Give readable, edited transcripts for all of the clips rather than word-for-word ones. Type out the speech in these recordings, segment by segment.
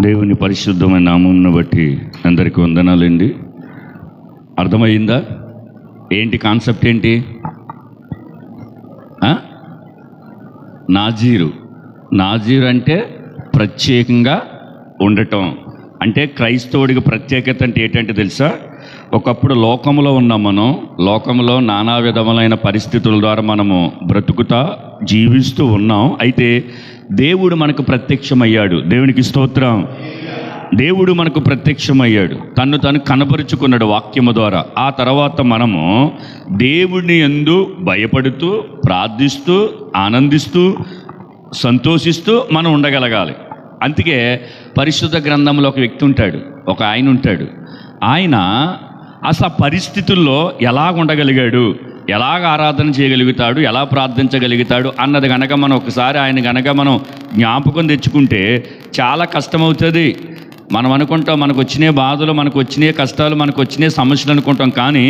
దేవుని పరిశుద్ధమైన నామమును బట్టి అందరికీ వందనాలండి. అర్థమైందా? ఏంటి కాన్సెప్ట్ ఏంటి? నాజీరు అంటే ప్రత్యేకంగా ఉండటం. అంటే క్రైస్తవుడికి ప్రత్యేకత అంటే ఏంటంటే తెలుసా? ఒకప్పుడు లోకంలో ఉన్నాం మనం. లోకంలో నానా విధములైన పరిస్థితుల ద్వారా మనము బ్రతుకుతా జీవిస్తూ ఉన్నాం. అయితే దేవుడు మనకు ప్రత్యక్షమయ్యాడు. దేవునికి స్తోత్రం. దేవుడు మనకు ప్రత్యక్షమయ్యాడు, తను కనపరుచుకున్నాడు వాక్యము ద్వారా. ఆ తర్వాత మనము దేవుడిని యందు భయపడుతూ, ప్రార్థిస్తూ, ఆనందిస్తూ, సంతోషిస్తూ మనం ఉండగలగాలి. అందుకే పరిశుద్ధ గ్రంథంలో ఒక వ్యక్తి ఉంటాడు, ఒక ఆయన ఉంటాడు. ఆయన అసలు పరిస్థితుల్లో ఎలాగ ఉండగలిగాడు, ఎలాగ ఆరాధన చేయగలుగుతాడు, ఎలా ప్రార్థించగలుగుతాడు అన్నది కనుక మనం ఒకసారి ఆయన కనుక మనం జ్ఞాపకం తెచ్చుకుంటే చాలా కష్టమవుతుంది. మనం అనుకుంటాం మనకు వచ్చిన బాధలు, మనకు వచ్చిన కష్టాలు, మనకు వచ్చిన సమస్యలు అనుకుంటాం. కానీ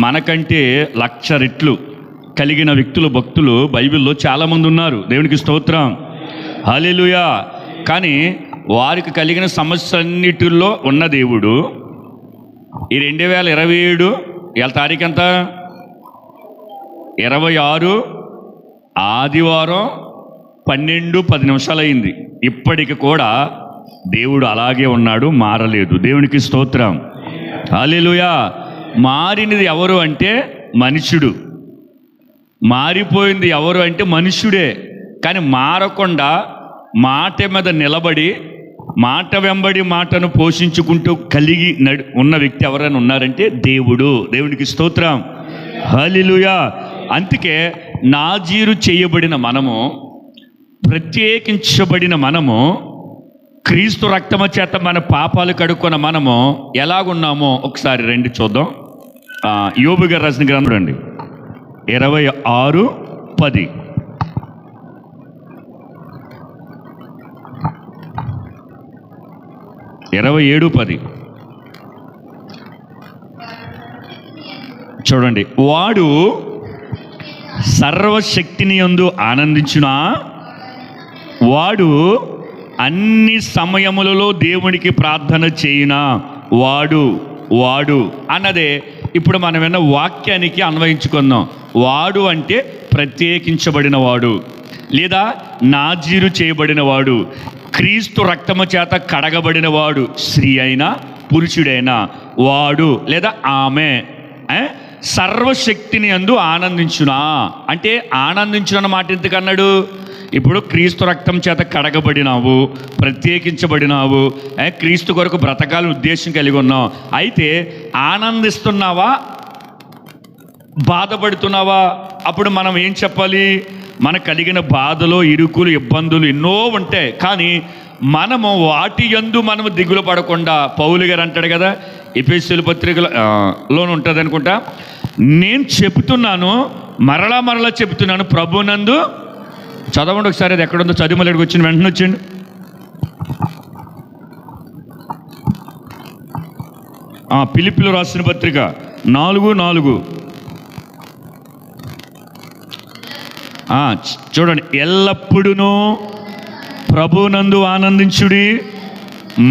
మనకంటే 1,00,000 రెట్లు కలిగిన వ్యక్తులు, భక్తులు బైబిల్లో చాలామంది ఉన్నారు. దేవునికి స్తోత్రం, హల్లెలూయా. కానీ వారికి కలిగిన సమస్యలన్నిటిలో ఉన్న దేవుడు ఈ 2027 ఇవాళ తారీఖు ఎంత? 26 ఆదివారం 12:10 అయింది. ఇప్పటికి కూడా దేవుడు అలాగే ఉన్నాడు, మారలేదు. దేవునికి స్తోత్రం, హల్లెలూయా. మారినది ఎవరు అంటే మనుష్యుడు. మారిపోయింది ఎవరు అంటే మనుష్యుడే. కానీ మారకుండా మాట మీద నిలబడి, మాట వెంబడి మాటను పోషించుకుంటూ కలిగి ఉన్న వ్యక్తి ఎవరైనా ఉన్నారంటే దేవుడు. దేవునికి స్తోత్రం, హల్లెలూయా. అందుకే నాజీరు చేయబడిన మనము, ప్రత్యేకించబడిన మనము, క్రీస్తు రక్తము చేత మన పాపాలు కడుక్కున్న మనము ఎలాగున్నామో ఒకసారి రండి చూద్దాం. యోబు గారు రాసిన గ్రంథం రండి, 26:10. చూడండి. వాడు సర్వశక్తిని యందు ఆనందించునా, వాడు అన్ని సమయములలో దేవునికి ప్రార్థన చేయునా, వాడు అన్నదే ఇప్పుడు మనం విన్న వాక్యానికి అన్వయించుకుందాం. వాడు అంటే ప్రత్యేకించబడిన వాడు, లేదా నాజీరు చేయబడిన వాడు, క్రీస్తు రక్తము చేత కడగబడిన వాడు, స్త్రీ అయినా పురుషుడైనా వాడు లేదా ఆమె సర్వశక్తిని యందు ఆనందించునా. అంటే ఆనందించున్న మాట ఎందుకన్నాడు? ఇప్పుడు క్రీస్తు రక్తం చేత కడగబడినావు, ప్రత్యేకించబడినావు, క్రీస్తు కొరకు బ్రతకాలని ఉద్దేశం కలిగి ఉన్నావు. అయితే ఆనందిస్తున్నావా, బాధపడుతున్నావా? అప్పుడు మనం ఏం చెప్పాలి? మనకు కలిగిన బాధలు, ఇరుకులు, ఇబ్బందులు ఎన్నో ఉంటాయి. కానీ మనము వాటి యందు మనము దిగులు పడకుండా, పౌలు గారు అంటాడు కదా, ఎఫెసీయుల పత్రికలోనే ఉంటుంది అనుకుంటా, నేను చెబుతున్నాను, మరలా చెబుతున్నాను ప్రభునందు. చదవండి ఒకసారి, అది ఎక్కడుందో చదివి మళ్ళీ వచ్చింది, వెంటనే వచ్చిండు. ఫిలిప్పీయులకు రాసిన పత్రిక 4:4 చూడండి. ఎల్లప్పుడూ ప్రభునందు ఆనందించుడి,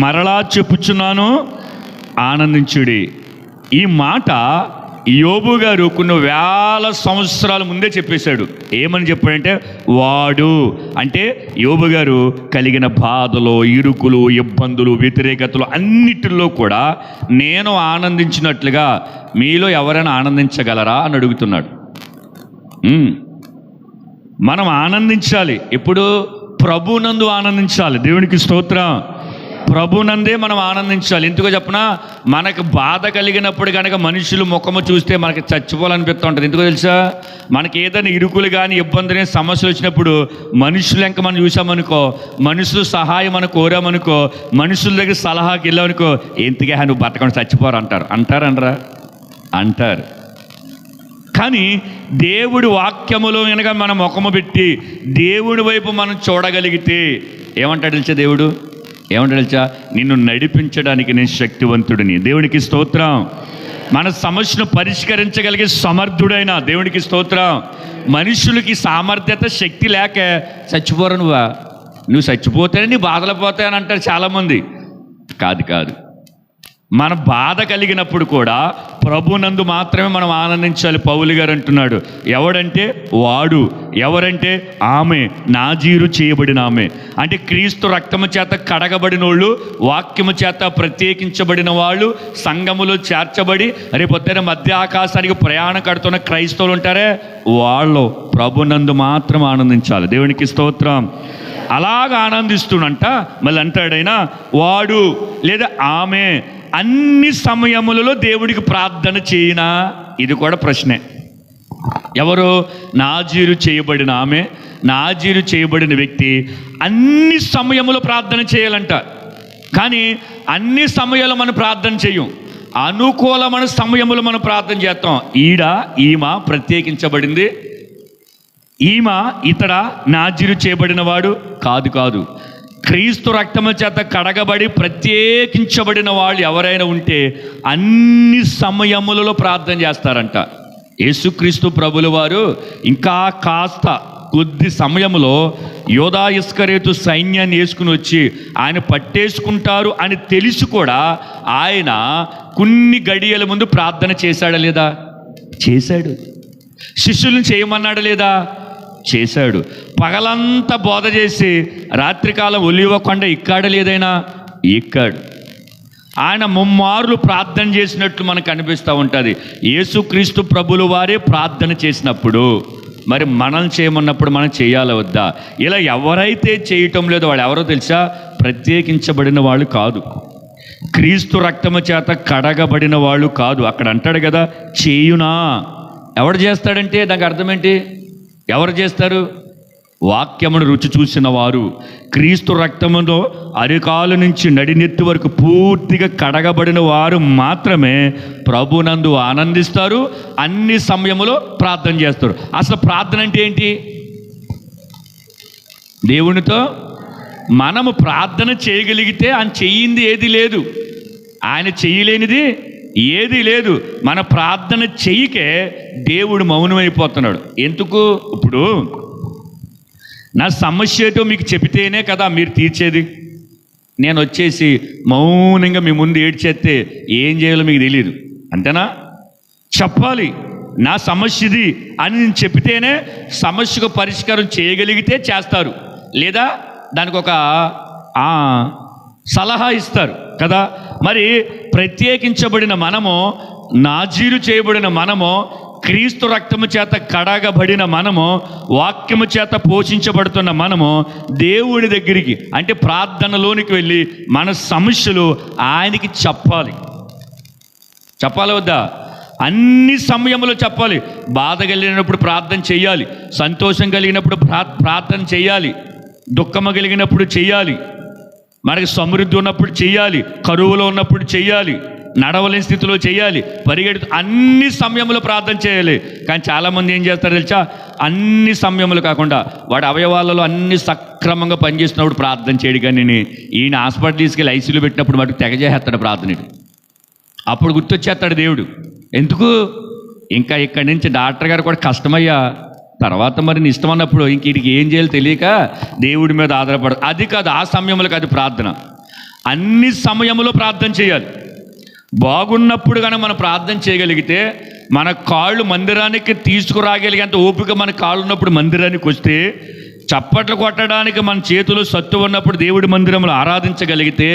మరలా చెప్పుచున్నాను ఆనందించుడి. ఈ మాట యోబు గారు కొన్ని వేల సంవత్సరాల ముందే చెప్పేశాడు. ఏమని చెప్పాడంటే, వాడు అంటే యోబు గారు కలిగిన బాధలు, ఇరుకులు, ఇబ్బందులు, వ్యతిరేకతలు అన్నిటిలో కూడా నేను ఆనందించినట్లుగా మీలో ఎవరైనా ఆనందించగలరా అని అడుగుతున్నాడు. మనం ఆనందించాలి. ఇప్పుడు ప్రభునందు ఆనందించాలి. దేవునికి స్తోత్రం. ప్రభునందే మనం ఆనందించాలి. ఎందుకో చెప్పనా? మనకు బాధ కలిగినప్పుడు కనుక మనుషులు ముఖము చూస్తే మనకి చచ్చిపోవాలనిపిస్తూ ఉంటుంది. ఎందుకో తెలుసా? మనకి ఏదైనా ఇరుకులు కానీ, ఇబ్బందులు కానీ, సమస్యలు వచ్చినప్పుడు మనుషులు ఇంకా మనం చూసామనుకో, మనుషులు సహాయం మనం కోరామనుకో, మనుషుల దగ్గర సలహాకి వెళ్ళామనుకో, ఎందుకే నువ్వు బతకడం చచ్చిపోరు అంటారు. కానీ దేవుడి వాక్యములో కనుక మనం ముఖము పెట్టి దేవుడి వైపు మనం చూడగలిగితే ఏమంటాడు తెలుసా? దేవుడు ఏమంటాడు తెలుసా? నిన్ను నడిపించడానికి నేను శక్తివంతుడిని. దేవునికి స్తోత్రం. మన సమస్యను పరిష్కరించగలిగే సమర్థుడైన దేవునికి స్తోత్రం. మనుషులకి సామర్థ్యత, శక్తి లేక చచ్చిపోరు. నువ్వు చచ్చిపోతేనే నీ బాధలు పోతాయని అంటారు చాలామంది. కాదు కాదు. మన బాధ కలిగినప్పుడు కూడా ప్రభునందు మాత్రమే మనం ఆనందించాలి. పౌలు గారు అంటున్నాడు, ఎవడంటే వాడు, ఎవరంటే ఆమె, నాజీరు చేయబడిన ఆమె. అంటే క్రీస్తు రక్తము చేత కడగబడిన వాళ్ళు, వాక్యము చేత ప్రత్యేకించబడిన వాళ్ళు, సంఘములో చేర్చబడి రేపొద్దున మధ్య ఆకాశానికి ప్రయాణం కడుతున్న క్రైస్తవులు ఉంటారే, వాళ్ళు ప్రభునందు మాత్రం ఆనందించాలి. దేవునికి స్తోత్రం. అలాగ ఆనందిస్తున్నంట మళ్ళీ అంటాడైనా వాడు లేదా ఆమె అన్ని సమయములలో దేవుడికి ప్రార్థన చేయనా? ఇది కూడా ప్రశ్నే. ఎవరు? నాజీరు చేయబడిన ఆమె, నాజీరు చేయబడిన వ్యక్తి అన్ని సమయములో ప్రార్థన చేయాలంట. కానీ అన్ని సమయాలు మనం ప్రార్థన చేయం, అనుకూలమైన సమయములు మనం ప్రార్థన చేస్తాం. ఈమె ప్రత్యేకించబడింది, ఈమె ఇతడ నాజీరు చేయబడిన వాడు కాదు. క్రీస్తు రక్తము చేత కడగబడి ప్రత్యేకించబడిన వాళ్ళు ఎవరైనా ఉంటే అన్ని సమయములలో ప్రార్థన చేస్తారంట. యేసుక్రీస్తు ప్రభుల వారు ఇంకా కాస్త కొద్ది సమయంలో యోధా ఇస్కరియోతు సైన్యాన్ని వేసుకుని వచ్చి ఆయన పట్టేసుకుంటారు అని తెలిసి కూడా ఆయన కొన్ని గడియల ముందు ప్రార్థన చేశాడా లేదా? చేశాడు. శిష్యులను చేయమన్నాడా లేదా? చేశాడు. పగలంతా బోధ చేసి రాత్రికాలం ఒలివ కొండ ఎక్కాడా లేదైనా? ఎక్కాడు. ఆయన ముమ్మార్లు ప్రార్థన చేసినట్లు మనకు అనిపిస్తూ ఉంటుంది. యేసుక్రీస్తు ప్రభుల వారే ప్రార్థన చేసినప్పుడు మరి మనం చేయమన్నప్పుడు మనం చేయాలా వద్దా? ఇలా ఎవరైతే చేయటం లేదో వాళ్ళు ఎవరో తెలుసా? ప్రత్యేకించబడిన వాళ్ళు కాదు, క్రీస్తు రక్తము చేత కడగబడిన వాళ్ళు కాదు. అక్కడ అంటాడు కదా, చేయునా. ఎవడు చేస్తాడంటే దానికి అర్థం ఏంటి? ఎవరు చేస్తారు? వాక్యమును రుచి చూసిన వారు, క్రీస్తు రక్తములో అరికాలు నుంచి నడినెత్తి వరకు పూర్తిగా కడగబడిన వారు మాత్రమే ప్రభునందు ఆనందిస్తారు, అన్ని సమయములో ప్రార్థన చేస్తారు. అసలు ప్రార్థన అంటే ఏంటి? దేవునితో మనము ప్రార్థన చేయగలిగితే ఆయన చెయ్యింది ఏది లేదు, ఆయన చెయ్యలేనిది ఏది లేదు. మన ప్రార్థన చెయ్యికే దేవుడు మౌనమైపోతున్నాడు. ఎందుకు? ఇప్పుడు నా సమస్య ఏటో మీకు చెబితేనే కదా మీరు తీర్చేది. నేను వచ్చేసి మౌనంగా మీ ముందు ఏడ్చేస్తే ఏం చేయాలో మీకు తెలియదు, అంతేనా? చెప్పాలి నా సమస్య ఇది అని నేను చెబితేనే సమస్యకు పరిష్కారం చేయగలిగితే చేస్తారు, లేదా దానికి ఒక సలహా ఇస్తారు కదా. మరి ప్రత్యేకించబడిన మనము, నాజీరు చేయబడిన మనము, క్రీస్తు రక్తము చేత కడగబడిన మనము, వాక్యము చేత పోషించబడుతున్న మనము దేవుడి దగ్గరికి అంటే ప్రార్థనలోనికి వెళ్ళి మన సమస్యలు ఆయనకి చెప్పాలి వద్దా? అన్ని సమయంలో చెప్పాలి. బాధ కలిగినప్పుడు ప్రార్థన చేయాలి, సంతోషం కలిగినప్పుడు ప్రార్థన చేయాలి, దుఃఖము కలిగినప్పుడు చేయాలి, మనకి సమృద్ధి ఉన్నప్పుడు చేయాలి, కరువులో ఉన్నప్పుడు చేయాలి, నడవలేని స్థితిలో చేయాలి, పరిగెడుతూ అన్ని సమయంలో ప్రార్థన చేయాలి. కానీ చాలామంది ఏం చేస్తారు తెలుసా? అన్ని సమయంలో కాకుండా వాడి అవయవాలలో అన్ని సక్రమంగా పనిచేస్తున్నప్పుడు ప్రార్థన చేయడు. కానీ ఈయన హాస్పిటల్ తీసుకెళ్ళి ఐసీలో పెట్టినప్పుడు వాటికి తెగ చేస్తాడు ప్రార్థన. అప్పుడు గుర్తొచ్చేస్తాడు దేవుడు. ఎందుకు? ఇంకా ఇక్కడి నుంచి డాక్టర్ గారు కూడా కష్టమయ్యా, తర్వాత మరి నీ ఇష్టం అన్నప్పుడు ఇంక వీడికి ఏం చేయాలో తెలియక దేవుడి మీద ఆధారపడదు. అది కాదు, ఆ సమయంలో కాదు ప్రార్థన. అన్ని సమయంలో ప్రార్థన చేయాలి. బాగున్నప్పుడు కానీ మనం ప్రార్థన చేయగలిగితే మన కాళ్ళు మందిరానికి తీసుకురాగలిగేంత ఓపిక మన కాళ్ళు ఉన్నప్పుడు మందిరానికి వస్తే, చప్పట్లు కొట్టడానికి మన చేతులు సత్తు ఉన్నప్పుడు దేవుడి మందిరంలో ఆరాధించగలిగితే,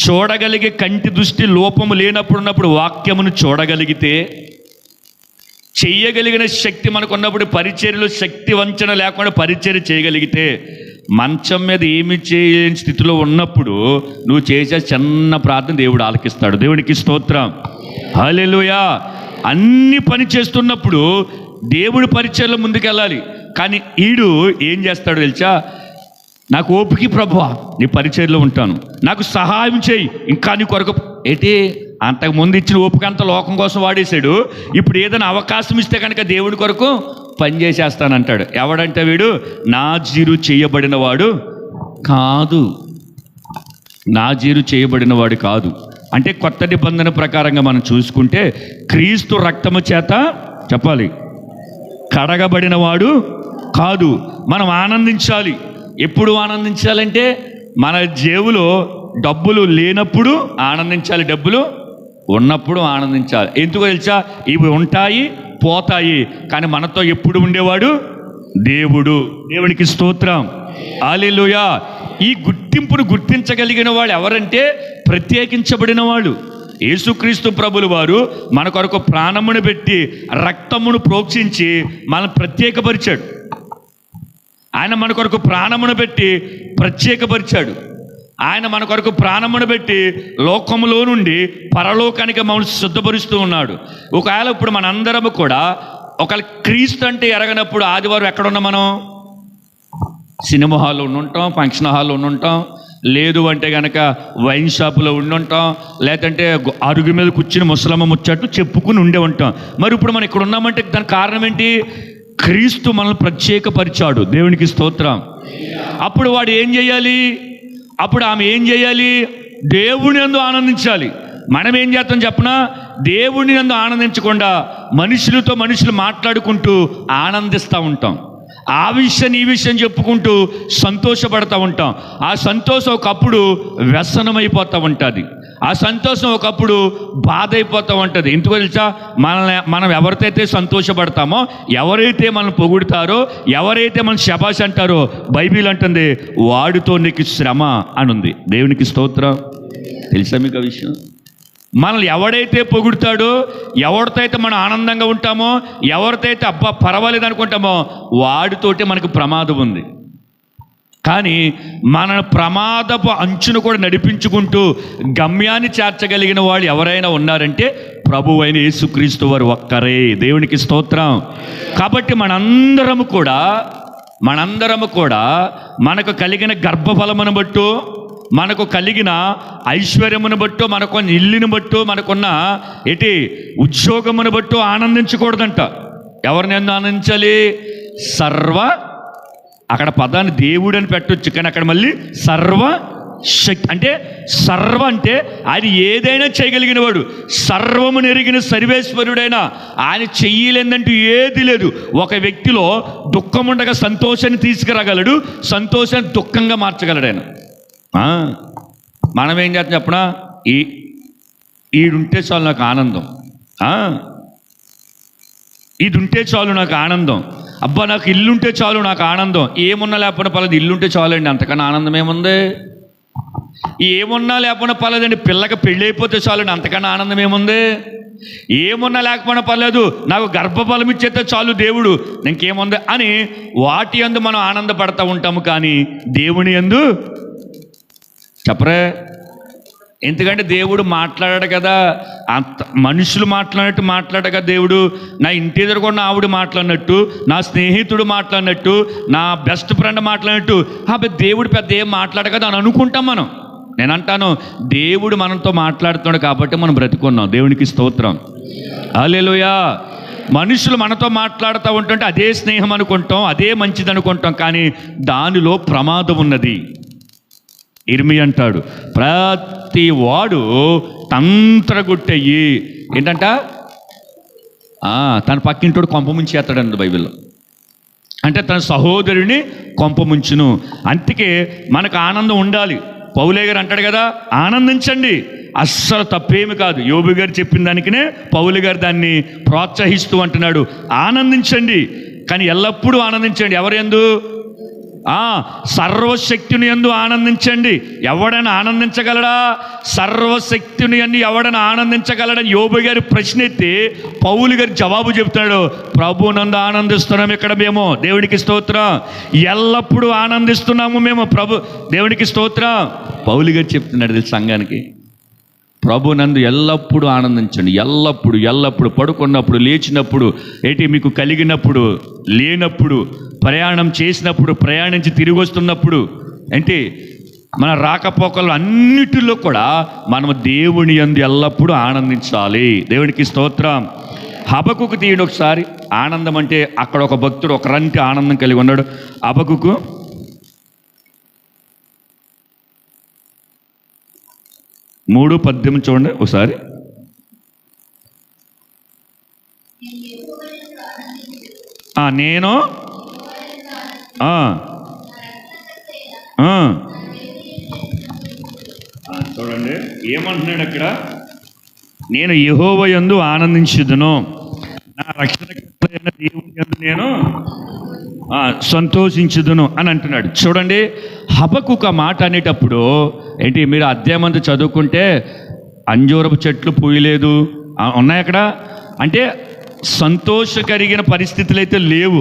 చూడగలిగే కంటి దృష్టి లోపము లేనప్పుడు వాక్యమును చూడగలిగితే, చెయ్యగలిగిన శక్తి మనకున్నప్పుడు పరిచర్యలో శక్తి వంచన లేకుండా పరిచర్య చేయగలిగితే, మంచం మీద ఏమి చేయలేని స్థితిలో ఉన్నప్పుడు నువ్వు చేసే చిన్న ప్రార్థన దేవుడు ఆలకిస్తాడు. దేవునికి స్తోత్రం, హల్లెలూయా. అన్ని పని చేస్తున్నప్పుడు దేవుడి పరిచర్యలో ముందుకెళ్ళాలి. కానీ ఈడు ఏం చేస్తాడు తెలుసా? నాకు ఓపిక ప్రభువా, నీ పరిచర్యలో ఉంటాను, నాకు సహాయం చేయి, ఇంకా నీ కొరకు ఏంటి? అంతకుముందు ఇచ్చిన ఓపిక అంతా లోకం కోసం వాడేశాడు. ఇప్పుడు ఏదైనా అవకాశం ఇస్తే కనుక దేవుడి కొరకు పనిచేసేస్తానంటాడు. ఎవడంటే వీడు నాజీరు చేయబడిన వాడు కాదు, నాజీరు చేయబడిన వాడు కాదు. అంటే కొత్త నిబంధన ప్రకారంగా మనం చూసుకుంటే క్రీస్తు రక్తము చేత చెప్పాలి కడగబడిన వాడు కాదు. మనం ఆనందించాలి. ఎప్పుడు ఆనందించాలంటే మన జేబులో డబ్బులు లేనప్పుడు ఆనందించాలి, డబ్బులు ఉన్నప్పుడు ఆనందించాలి. ఎందుకో తెలుసా? ఇవి ఉంటాయి, పోతాయి, కానీ మనతో ఎప్పుడు ఉండేవాడు దేవుడు. దేవునికి స్తోత్రం, హల్లెలూయా. ఈ గుర్తింపును గుర్తించగలిగిన వాళ్ళు ఎవరంటే ప్రత్యేకించబడిన వాళ్ళు. యేసుక్రీస్తు ప్రభులు వారు మన కొరకు ప్రాణమును పెట్టి రక్తమును ప్రోక్షించి మనల్ని ప్రత్యేకపరిచాడు. ఆయన మన కొరకు ప్రాణమును పెట్టి ప్రత్యేకపరిచాడు. ఆయన మన కొరకు ప్రాణమును పెట్టి లోకములో నుండి పరలోకానికి మమ్మల్ని సిద్ధపరుస్తూ ఉన్నాడు. ఒకవేళ ఇప్పుడు మనందరము కూడా ఒకవేళ క్రీస్తు అంటే ఎరగనప్పుడు ఆదివారం ఎక్కడున్నాం మనం? సినిమా హాల్లో ఉండుంటాం, ఫంక్షన్ హాల్లో ఉండుంటాం, లేదు అంటే కనుక వైన్ షాపులో ఉండుంటాం, లేదంటే అరుగు మీద కూర్చుని ముసలమ్మ ముచ్చట్లు చెప్పుకుని ఉండే ఉంటాం. మరి ఇప్పుడు మనం ఇక్కడ ఉన్నామంటే దానికి కారణం ఏంటి? క్రీస్తు మనల్ని ప్రత్యేకపరిచాడు. దేవునికి స్తోత్రం. అప్పుడు వాడు ఏం చేయాలి? అప్పుడు ఆమె ఏం చేయాలి? దేవుని యందు ఆనందించాలి. మనం ఏం చేస్తాం చెప్పనా? దేవుని యందు ఆనందించకుండా మనుషులతో మనుషులు మాట్లాడుకుంటూ ఆనందిస్తూ ఉంటాం. ఆ విషయం ఈ విషయం చెప్పుకుంటూ సంతోషపడతా ఉంటాం. ఆ సంతోషం ఒకప్పుడు వ్యసనమైపోతూ ఉంటుంది. ఆ సంతోషం ఒకప్పుడు బాధ అయిపోతూ ఉంటుంది. ఎందుకో తెలుసా? మనం ఎవరితో సంతోషపడతామో, ఎవరైతే మనం పొగుడుతారో, ఎవరైతే మనం శబాష్ అంటారో, బైబిల్ అంటుంది వాడితో నీకు శ్రమ అని ఉంది. దేవునికి స్తోత్రం. తెలుసా మీకు ఆ విషయం? మనల్ని ఎవడైతే పొగుడుతాడో, ఎవరితో అయితే మనం ఆనందంగా ఉంటామో, ఎవరితో అయితే అబ్బా పర్వాలేదు అనుకుంటామో, వాడితోటి మనకు ప్రమాదం ఉంది. కానీ మన ప్రమాదపు అంచును కూడా నడిపించుకుంటూ గమ్యాన్ని చేర్చగలిగిన వాళ్ళు ఎవరైనా ఉన్నారంటే ప్రభువు అయిన యేసుక్రీస్తు వారు ఒక్కరే. దేవునికి స్తోత్రం. కాబట్టి మనందరము కూడా మనకు కలిగిన గర్భఫలమును బట్టు, మనకు కలిగిన ఐశ్వర్యమును బట్టు, మనకున్న ఇల్లుని బట్టు, మనకున్న ఉద్యోగమును బట్టు ఆనందించకూడదంట. ఎవరిని ఆనందించాలి? అక్కడ పదాన్ని దేవుడు అని పెట్టొచ్చు, కానీ అక్కడ మళ్ళీ సర్వశక్తి అంటే సర్వ అంటే ఆయన ఏదైనా చేయగలిగిన వాడు, సర్వము నెరిగిన సర్వేశ్వరుడైనా. ఆయన చెయ్యలేదంటూ ఏది లేదు. ఒక వ్యక్తిలో దుఃఖం ఉండగా సంతోషాన్ని తీసుకురాగలడు, సంతోషాన్ని దుఃఖంగా మార్చగలడు ఆయన. మనం ఏం చేస్తాం చెప్పనా? ఈడుంటే చాలు నాకు ఆనందం, ఇది ఉంటే చాలు నాకు ఆనందం, అబ్బా నాకు ఇల్లుంటే చాలు నాకు ఆనందం. ఏమున్నా లేకపోయినా పర్లేదు, ఇల్లుంటే చాలు అండి, అంతకన్నా ఆనందం ఏముంది? ఏమున్నా లేకపోయినా పర్లేదండి, పిల్లకి పెళ్ళి అయిపోతే చాలండి, అంతకన్నా ఆనందం ఏముంది? ఏమున్నా లేకపోయినా పర్లేదు, నాకు గర్భఫలం ఇచ్చేస్తే చాలు దేవుడు, ఇంకేముంది అని వాటి యందు మనం ఆనందపడతా ఉంటాము. కానీ దేవుని యందు చెప్పరే. ఎందుకంటే దేవుడు మాట్లాడాడు కదా, అంత మనుషులు మాట్లాడినట్టు మాట్లాడాడు కదా దేవుడు. నా ఇంటి ఎదురుకున్న ఆవిడ మాట్లాడినట్టు, నా స్నేహితుడు మాట్లాడినట్టు, నా బెస్ట్ ఫ్రెండ్ మాట్లాడినట్టు దేవుడు పెద్ద ఏం మాట్లాడ కదా అని అనుకుంటాం మనం. నేను అంటాను, దేవుడు మనతో మాట్లాడుతున్నాడు కాబట్టి మనం బ్రతుకున్నాం. దేవునికి స్తోత్రం, హల్లెలూయా. మనుషులు మనతో మాట్లాడుతూ ఉంటుంటే అదే స్నేహం అనుకుంటాం, అదే మంచిది అనుకుంటాం, కానీ దానిలో ప్రమాదం ఉన్నది. ఇర్మియా అంటాడు, ప్రతి వాడు తంత్రగుట్టయ్యి ఏంటంట తన పక్కింటోడు కొంప ముంచేస్తాడండి బైబిల్లో. అంటే తన సహోదరుని కొంప ముంచును. అందుకే మనకు ఆనందం ఉండాలి. పౌలే గారు అంటాడు కదా, ఆనందించండి, అస్సలు తప్పేమి కాదు. యోబు గారు చెప్పిన దానికినే పౌలు గారు దాన్ని ప్రోత్సహిస్తూ అంటున్నాడు, ఆనందించండి, కానీ ఎల్లప్పుడూ ఆనందించండి. ఎవరు యందు? సర్వశక్తిని యందు ఆనందించండి. ఎవడైనా ఆనందించగలడా? సర్వశక్తిని యందు ఎవడైనా ఆనందించగలడని యోబు గారి ప్రశ్న ఎత్తి పౌలు గారి జవాబు చెబుతాడు, ప్రభునందు ఆనందిస్తున్నాం ఇక్కడ మేము. దేవునికి స్తోత్రం. ఎల్లప్పుడూ ఆనందిస్తున్నాము మేము ప్రభు. దేవునికి స్తోత్రం. పౌలు గారు చెప్తున్నాడు సంఘానికి, ప్రభునందు ఎల్లప్పుడూ ఆనందించండి. ఎల్లప్పుడు ఎల్లప్పుడు పడుకున్నప్పుడు, లేచినప్పుడు, మీకు కలిగినప్పుడు, లేనప్పుడు, ప్రయాణం చేసినప్పుడు, ప్రయాణించి తిరిగి వస్తున్నప్పుడు, మన రాకపోకలు అన్నిటిలో కూడా మనం దేవుని యందు ఎల్లప్పుడూ ఆనందించాలి. దేవునికి స్తోత్రం. హబకుకు తీయండి ఒకసారి. ఆనందం అంటే అక్కడ ఒక భక్తుడు ఒకరంటి ఆనందం కలిగి ఉన్నాడు. హబకుకు 3:18 చూడండి ఒకసారి. నేను చూడండి ఏమంటున్నాడు అక్కడ, నేను యెహోవా యందు ఆనందించుదును, నా రక్షణకర్తయైన దేవుని యందు నేను సంతోషించుదును అని అంటున్నాడు. చూడండి హబక్కుకు మాట అనేటప్పుడు ఏంటి, మీరు అధ్యాయం అంతా చదువుకుంటే అంజూరపు చెట్లు పూయలేదు ఉన్నాయి అక్కడ, అంటే సంతోష కలిగిన పరిస్థితులు అయితే లేవు.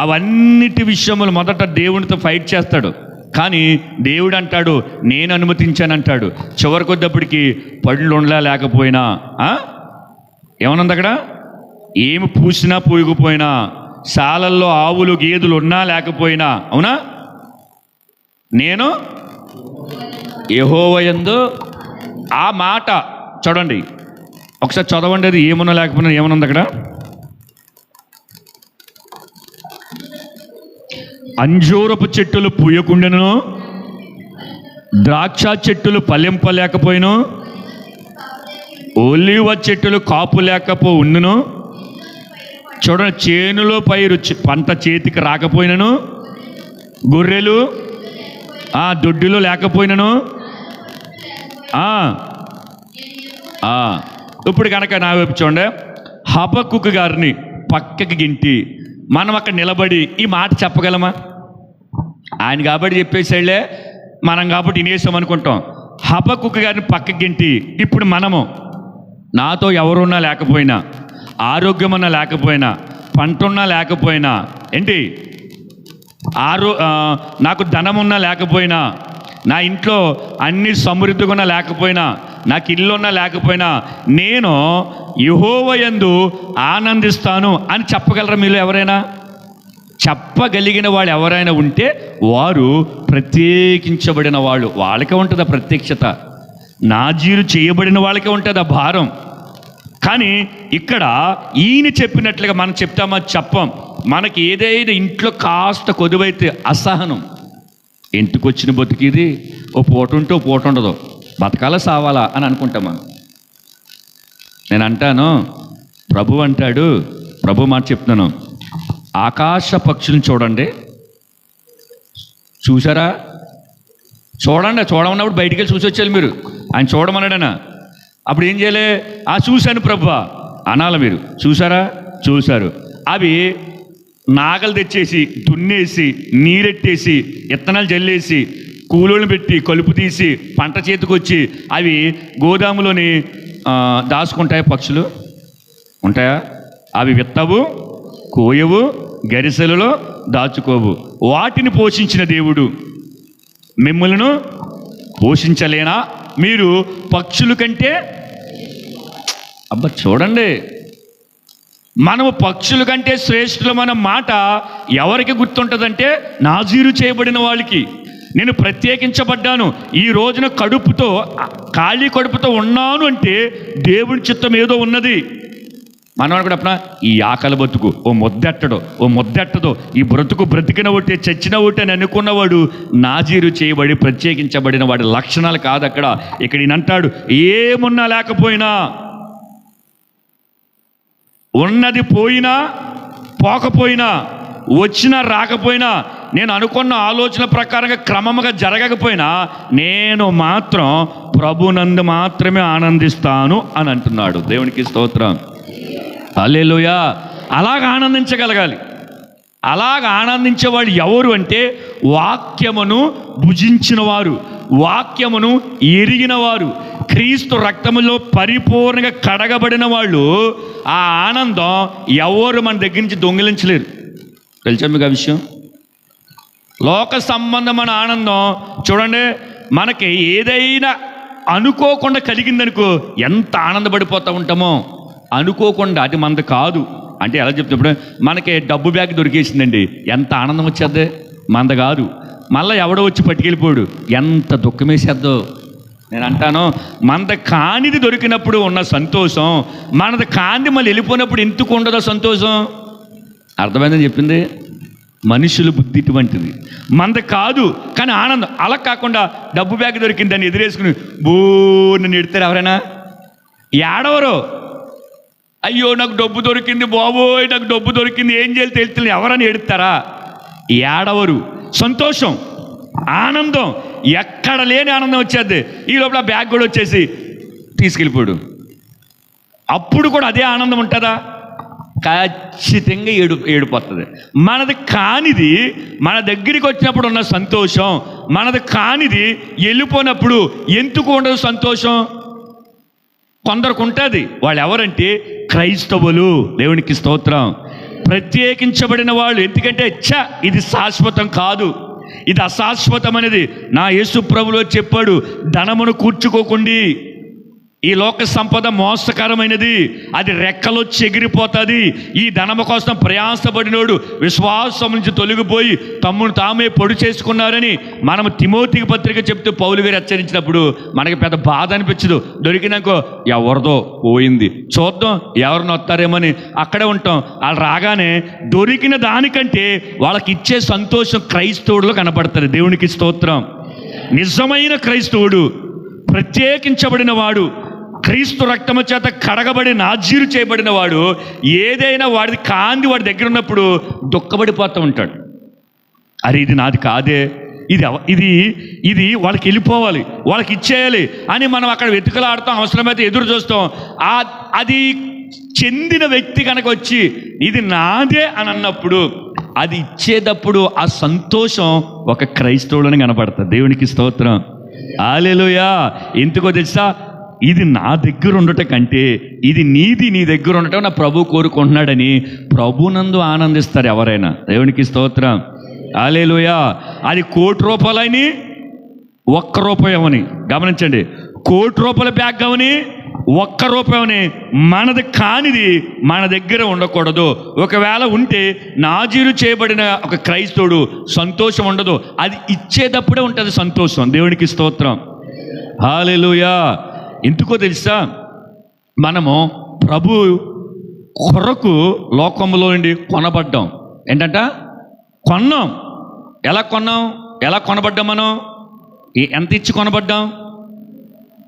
అవన్నిటి విషయములు మొదట దేవునితో ఫైట్ చేస్తాడు, కానీ దేవుడు అంటాడు నేను అనుమతించానంటాడు. చివరికి వచ్చేటప్పటికి పళ్ళు ఉండలా లేకపోయినా ఏమనుంది అక్కడ, ఏమి పూసినా పూయకపోయినా, శాలల్లో ఆవులు గేదెలు ఉన్నా లేకపోయినా, అవునా, నేను యెహోవా యందు ఆ మాట చూడండి ఒకసారి చదవండి. అది ఏమున్నా లేకపోయినా ఏమనుంది అక్కడ, అంజూరపు చెట్టులు పూయకుండాను, ద్రాక్ష చెట్టులు ఫలింపలేకపోయిను, ఒలీవ చెట్టులు కాపు లేకపోవుండును, చూడండి చేనులో పైరు పంట చేతికి రాకపోయినను, గొర్రెలు దొడ్డిలో లేకపోయినను. ఇప్పుడు కనుక నా వైపు చూడండి, హబక్కుకు గారిని పక్కకి గింటి మనం అక్కడ నిలబడి ఈ మాట చెప్పగలమా? ఆయన కాబట్టి చెప్పేసాళ్లే, మనం కాబట్టి వినేసాం అనుకుంటాం. హబక్కుకు గారిని పక్కకి గింటి ఇప్పుడు మనము, నాతో ఎవరున్నా లేకపోయినా, ఆరోగ్యమన్నా లేకపోయినా, పంట ఉన్నా లేకపోయినా, ఏంటి నాకు ధనమున్నా లేకపోయినా, నా ఇంట్లో అన్ని సమృద్ధిగా ఉన్నా లేకపోయినా, నాకు ఇల్లు ఉన్నా లేకపోయినా, నేను యెహోవా యందు ఆనందిస్తాను అని చెప్పగలరా మీలో ఎవరైనా? చెప్పగలిగిన వాళ్ళు ఎవరైనా ఉంటే వారు ప్రత్యేకించబడిన వాళ్ళు. వాళ్ళకే ఉంటుంది ఆ ప్రత్యక్షత. నాజీరు చేయబడిన వాళ్ళకే ఉంటుంది ఆ భారం. కానీ ఇక్కడ ఈయన చెప్పినట్లుగా మనం చెప్తామా? చెప్పం. మనకి ఏదైనా ఇంట్లో కాస్త కొదువైతే అసహనం, ఇంటికి వచ్చిన బతికిది ఓ పూట ఉంటే ఓ పూట ఉండదు, బతకాలా సావాలా అని అనుకుంటామా? నేను అంటాను, ప్రభు అంటాడు, ప్రభు మాట చెప్తున్నాను, ఆకాశ పక్షులను చూడండి. చూసారా? చూడమన్నప్పుడు బయటికి వెళ్ళి చూసి వచ్చారు మీరు. ఆయన చూడమన్నాడనా? అప్పుడు ఏం చేయలే, చూశాను ప్రభువా అనాలి మీరు. చూసారా? చూశారు. అవి నాగలు తెచ్చేసి దున్నేసి నీరెట్టేసి విత్తనాలు జల్లేసి కూలోళ్ళు పెట్టి కలుపు తీసి పంట చేతికొచ్చి అవి గోదాములోని దాచుకుంటాయా? పక్షులు ఉంటాయా? అవి విత్తవు, కోయవు, గరిసెలలో దాచుకోవు. వాటిని పోషించిన దేవుడు మిమ్మల్ని పోషించలేనా? మీరు పక్షుల కంటే చూడండి, మనము పక్షుల కంటే శ్రేష్ఠులమైన మాట ఎవరికి గుర్తుంటుందంటే నాజీరు చేయబడిన వాళ్ళకి. నేను ప్రత్యేకించబడ్డాను, ఈ రోజున కడుపుతో ఖాళీ కడుపుతో ఉన్నాను అంటే దేవుని చిత్తం ఏదో ఉన్నది. మనం కూడా అప్పుడు ఈ ఆకలి బతుకు ఓ ముద్దెట్టదో ఈ బ్రతుకు బ్రతికిన ఒకటే చచ్చిన ఒకటి అని అనుకున్నవాడు నాజీరు చేయబడి ప్రత్యేకించబడిన వాడి లక్షణాలు కాదు అక్కడ. ఇక్కడ ఈయన అంటాడు, ఏమున్నా లేకపోయినా, ఉన్నది పోయినా పోకపోయినా, వచ్చినా రాకపోయినా, నేను అనుకున్న ఆలోచన ప్రకారంగా క్రమముగా జరగకపోయినా, నేను మాత్రం ప్రభునందు మాత్రమే ఆనందిస్తాను అని అంటున్నాడు. దేవునికి స్తోత్రం, హల్లెలూయా. అలాగ ఆనందించగలగాలి. అలాగ ఆనందించేవాళ్ళు ఎవరు అంటే వాక్యమును భుజించిన వారు, వాక్యమును ఎరిగిన వారు, క్రీస్తు రక్తములో పరిపూర్ణంగా కడగబడిన వాళ్ళు. ఆ ఆనందం ఎవరు మన దగ్గర నుంచి దొంగిలించలేరు. తెలుసా మీకు ఆ విషయం? లోక సంబంధమైన ఆనందం చూడండి, మనకి ఏదైనా అనుకోకుండా కలిగిందనుకో ఎంత ఆనందపడిపోతూ ఉంటామో. అనుకోకుండా, అది మనది కాదు అంటే ఎలా చెప్తున్నప్పుడు మనకి డబ్బు బ్యాగ్ దొరికేసిందండి, ఎంత ఆనందం వచ్చేద్ది, మనది కాదు. మళ్ళీ ఎవడో వచ్చి పట్టుకెళ్ళిపోయాడు, ఎంత దుఃఖం వేసేద్దో. నేను అంటాను, మనది కానిది దొరికినప్పుడు ఉన్న సంతోషం, మనది కానిది మళ్ళీ వెళ్ళిపోయినప్పుడు ఎందుకు ఉండదో సంతోషం. అర్థమైందని చెప్పింది. మనుషుల బుద్ధి ఇటువంటిది. మనది కాదు కానీ ఆనందం. అలా కాకుండా డబ్బు బ్యాగ్ దొరికిందని ఎదురేసుకుని బోర్ని నెడతారు ఎవరైనా? ఏడవరు, అయ్యో నాకు డబ్బు దొరికింది బాబోయ్, నాకు డబ్బు దొరికింది, ఏం చేయాలి తెలుస్తుంది ఎవరని ఎడుతారా? ఏడవరు. సంతోషం ఆనందం, ఎక్కడ లేని ఆనందం వచ్చేది. ఈ లోపల బ్యాగ్ కూడా వచ్చేసి తీసుకెళ్ళిపోడు. అప్పుడు కూడా అదే ఆనందం ఉంటుందా? ఖచ్చితంగా ఏడిపోతుంది. మనది కానిది మన దగ్గరికి వచ్చినప్పుడు ఉన్న సంతోషం, మనది కానిది వెళ్ళిపోయినప్పుడు ఎందుకు ఉండదు సంతోషం? కొందరికి ఉంటుంది. వాళ్ళు ఎవరంటే క్రైస్తవులు. దేవునికి స్తోత్రం. ప్రత్యేకించబడిన వాళ్ళు. ఎందుకంటే ఇది శాశ్వతం కాదు, ఇది అశాశ్వతమైనది. నా యేసు ప్రభువు చెప్పాడు, ధనమును కూర్చుకోకుండి, ఈ లోక సంపద మోసకరమైనది, అది రెక్కలొచ్చి ఎగిరిపోతుంది. ఈ ధనము కోసం ప్రయాసపడినోడు విశ్వాసం నుంచి తొలగిపోయి తమ్మును తామే పొడి చేసుకున్నారని మనం తిమోతికి పత్రిక చెప్తూ పౌలు గారు హెచ్చరించినప్పుడు మనకి పెద్ద బాధ అనిపించదు. దొరికినాకో ఎవరిదో పోయింది, చూద్దాం ఎవరిని వస్తారేమని అక్కడే ఉంటాం. వాళ్ళు రాగానే దొరికిన దానికంటే వాళ్ళకి ఇచ్చే సంతోషం క్రైస్తవుడిలో కనపడుతుంది. దేవునికి స్తోత్రం. నిజమైన క్రైస్తవుడు, ప్రత్యేకించబడిన వాడు, క్రీస్తు రక్తము చేత కడగబడి నాజీరు చేయబడిన వాడు, ఏదైనా వాడిది కాంది వాడి దగ్గర ఉన్నప్పుడు దుఃఖపడిపోతూ ఉంటాడు. అరే ఇది నాది కాదే, ఇది వాళ్ళకి వెళ్ళిపోవాలి, వాళ్ళకి ఇచ్చేయాలి అని మనం అక్కడ వెతుకలాడుతాం. అవసరమైతే ఎదురు చూస్తాం. అది చెందిన వ్యక్తి కనుక వచ్చి ఇది నాదే అని అన్నప్పుడు, అది ఇచ్చేటప్పుడు ఆ సంతోషం ఒక క్రైస్తవులని కనపడుతుంది. దేవునికి స్తోత్రం. హల్లెలూయా. ఎందుకో తెలుసా? ఇది నా దగ్గర ఉండటం కంటే ఇది నీది, నీ దగ్గర ఉండటం నా ప్రభు కోరుకుంటున్నాడని ప్రభునందు ఆనందిస్తారు ఎవరైనా. దేవునికి స్తోత్రం. హల్లెలూయా. అది ₹1,00,000 ₹1 అవని గమనించండి. ₹1,00,000 బ్యాగ్ అవని ₹1 మనది కానిది మన దగ్గర ఉండకూడదు. ఒకవేళ ఉంటే నాజీరు చేయబడిన ఒక క్రైస్తవుడు సంతోషం ఉండదు. అది ఇచ్చేటప్పుడే ఉంటుంది సంతోషం. దేవునికి స్తోత్రం. హల్లెలూయా. ఎందుకో తెలుసా? మనము ప్రభు కొరకు లోకములో నుండి కొనబడ్డాం. ఏంటంట? కొన్నాం. ఎలా కొన్నాం? ఎలా కొనబడ్డాం? మనం ఎంత ఇచ్చి కొనబడ్డాం?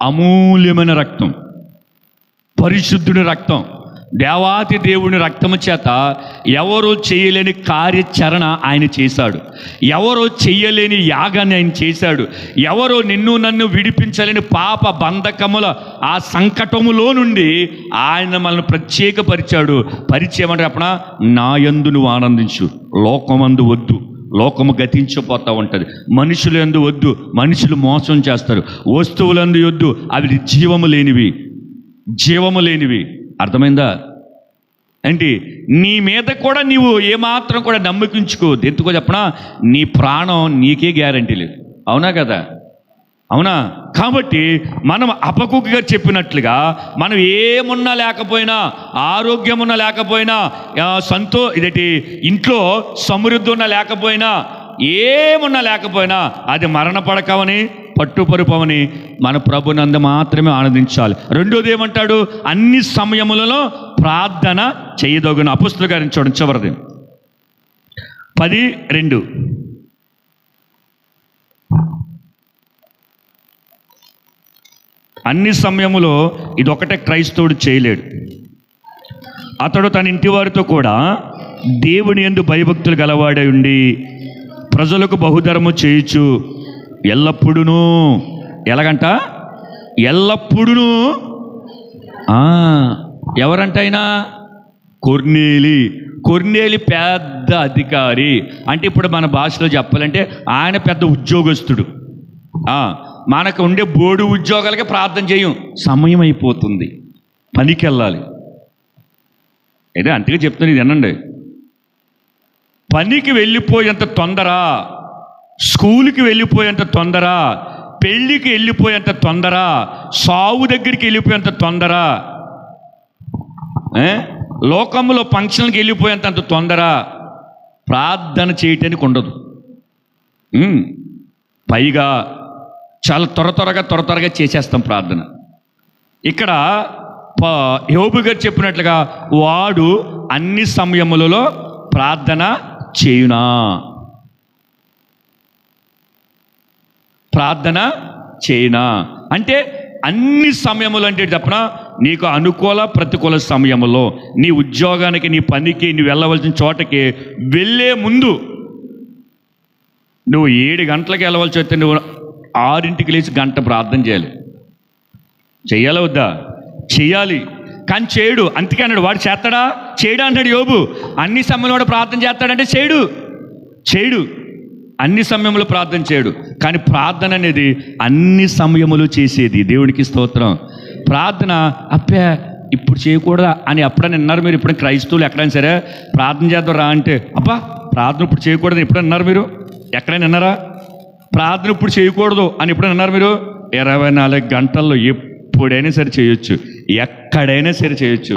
అమూల్యమైన రక్తం, పరిశుద్ధుని రక్తం, దేవాతి దేవుని రక్తము చేత ఎవరో చేయలేని కార్యాచరణ ఆయన చేశాడు. ఎవరో చెయ్యలేని యాగాన్ని ఆయన చేశాడు. ఎవరో నిన్ను నన్ను విడిపించలేని పాప బంధకముల ఆ సంకటములో నుండి ఆయన మనల్ని ప్రత్యేకపరిచాడు. పరిచయం అంటే అప్పుడు నా యందు నువ్వు ఆనందించు, లోకమందు వద్దు, లోకము గతించిపోతూ ఉంటుంది. మనుషులు యందు వద్దు, మనుషులు మోసం చేస్తారు. వస్తువులందు వద్దు, అవి జీవము లేనివి. అర్థమైందా? ఏంటి? నీ మీద కూడా నీవు ఏమాత్రం కూడా నమ్మకించుకోవద్దు. ఎందుకో చెప్పనా? నీ ప్రాణం నీకే గ్యారంటీ లేదు. అవునా కదా? అవునా? కాబట్టి మనం అపకుగా చెప్పినట్లుగా మనం ఏమున్నా లేకపోయినా, ఆరోగ్యం ఉన్నా లేకపోయినా, ఇంట్లో సమృద్ధి ఉన్నా లేకపోయినా, ఏమున్నా లేకపోయినా అది మరణ పడకవని పట్టుపరుపవని మన ప్రభునందు మాత్రమే ఆనందించాలి. రెండోది ఏమంటాడు? అన్ని సమయములలో ప్రార్థన చేయదగును. అపోస్తలుల గారిని చూడండి, చివరిది 10:2. అన్ని సమయములో ఇది ఒకటే క్రైస్తవుడు చేయలేడు. అతడు తన ఇంటి వారితో కూడా దేవుని యందు భయభక్తులు గలవాడై ఉండి ప్రజలకు బహుధర్మము చేయుచు ఎల్లప్పుడూ, ఎలాగంట? ఎల్లప్పుడూ. ఎవరంట ఆయన? కొర్నేలి పెద్ద అధికారి. అంటే ఇప్పుడు మన భాషలో చెప్పాలంటే ఆయన పెద్ద ఉద్యోగస్తుడు. మనకు ఉండే బోర్డు ఉద్యోగాలకే ప్రార్థన చేయం, సమయం అయిపోతుంది, పనికి వెళ్ళాలి. అయితే అంతగా చెప్తాను, ఇది వినండి. పనికి వెళ్ళిపోయేంత తొందర, స్కూల్కి వెళ్ళిపోయేంత తొందర, పెళ్ళికి వెళ్ళిపోయేంత తొందర, సావు దగ్గరికి వెళ్ళిపోయేంత తొందర, లోకంలో ఫంక్షన్కి వెళ్ళిపోయేంత తొందర ప్రార్థన చేయటానికి ఉండదు. పైగా చాలా త్వరగా చేసేస్తాం ప్రార్థన. ఇక్కడ యోబు గారు చెప్పినట్లుగా వాడు అన్ని సమయములలో ప్రార్థన చేయునా. ప్రార్థన చేయనా అంటే అన్ని సమయములు అంటే చెప్పనా? నీకు అనుకూల ప్రతికూల సమయములో, నీ ఉద్యోగానికి, నీ పనికి, నీ వెళ్ళవలసిన చోటకి వెళ్ళే ముందు నువ్వు 7 గంటలకు వెళ్ళవలసి వస్తే నువ్వు 6ంటికి లేచి గంట ప్రార్థన చేయాలి. చెయ్యాలా వద్దా? చెయ్యాలి. కానీ చేయడు. అందుకే అన్నాడు, వాడు చేస్తాడా? చేయడా అన్నాడు యోబు. అన్ని సమయంలో వాడు ప్రార్థన చేస్తాడంటే చేయడు. అన్ని సమయంలో ప్రార్థన చేయడు. కానీ ప్రార్థన అనేది అన్ని సమయములు చేసేది. దేవునికి స్తోత్రం. ప్రార్థన ఇప్పుడు చేయకూడదా అని ఎప్పుడైనా విన్నారు మీరు? ఇప్పుడు క్రైస్తవులు ఎక్కడైనా సరే ప్రార్థన చేద్దాం రా అంటే ప్రార్థన ఇప్పుడు చేయకూడదని ఎప్పుడైనా విన్నారు మీరు? ఎక్కడైనా విన్నారా? ప్రార్థన ఇప్పుడు చేయకూడదు అని ఎప్పుడైనా విన్నారు మీరు? 24 గంటల్లో ఎప్పుడైనా సరే చేయొచ్చు, ఎక్కడైనా సరే చేయొచ్చు.